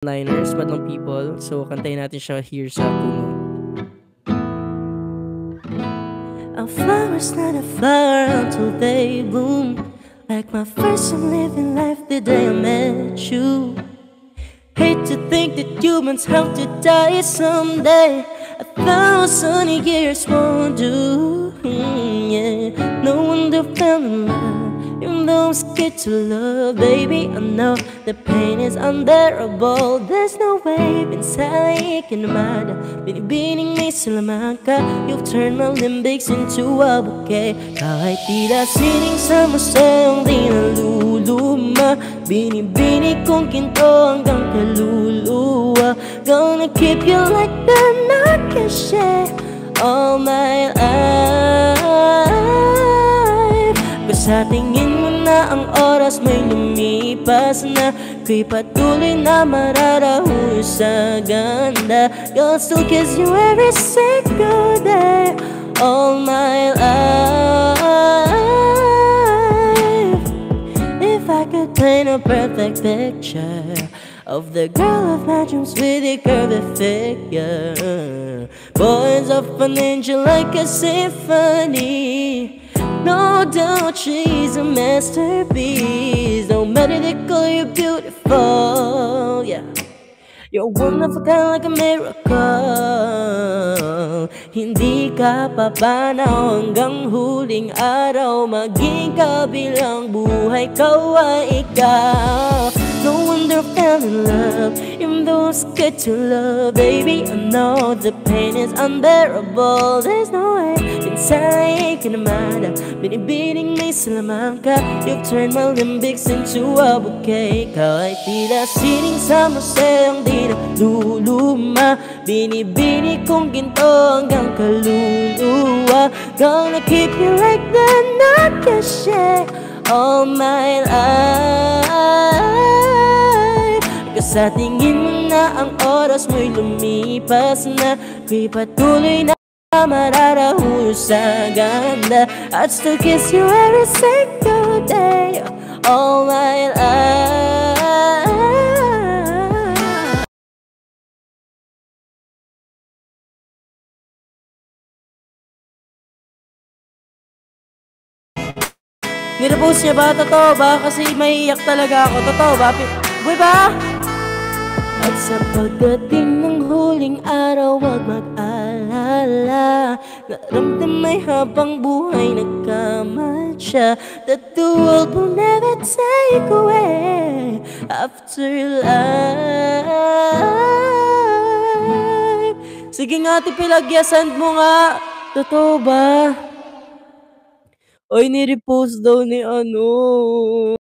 liners, Madlang People. So, kantayin natin siya here sa Kumu. A flower's not a flower until they bloom. Like my first time living life the day I met you. Hate to think that humans have to die someday. 1,000 years won't do. Yeah, no wonder fell in love. Even though it's good to love, baby, I know the pain is unbearable. There's no way inside I can imagine. Binibining may salaman ka. You've turned my limbics into a bouquet. Kahit tila sining sa museyong di naluluma, binibini kong ginto hanggang kaluluwa. Gonna keep you like the nakashe all my life. Sa tingin mo na ang oras may lumipas na, ko'y patuloy na mararahu sa ganda. I'll still kiss you every single day all my life. If I could paint a perfect picture of the girl of my dreams with a curvy figure, boys of an angel like a symphony. No doubt she's a masterpiece. No matter they call you beautiful, yeah, you're one of a kind like a miracle. Hindi ka papanaw hanggang huling araw. Maging kabilang buhay ko ay ikaw. No wonder I fell in love, even though it's good to love. Baby, I know the pain is unbearable. There's no way inside I can imagine. Binibining may salaman ka. You've turned my limbics into a bouquet. Kahit tila sining sa museyong di naluluma, binibini kong ginto hanggang kaluluwa. Gonna keep you like the nakashe all my life. Sa tingin mo na ang oras mo'y lumipas na, ko'y patuloy na mararahu sa ganda. I'd still kiss you every single day all my life. Nirepost niya ba? Totoo ba? Kasi maiiyak talaga ako. Totoo ba? Boy ba? At sa pagdating ng huling araw, wag mag-alala. Naramdamay habang buhay nagkamatcha, that the world will never take away after life. Sige nga, Tipilagya, send mo nga. Totoo ba? Oy, nirepost daw ni ano.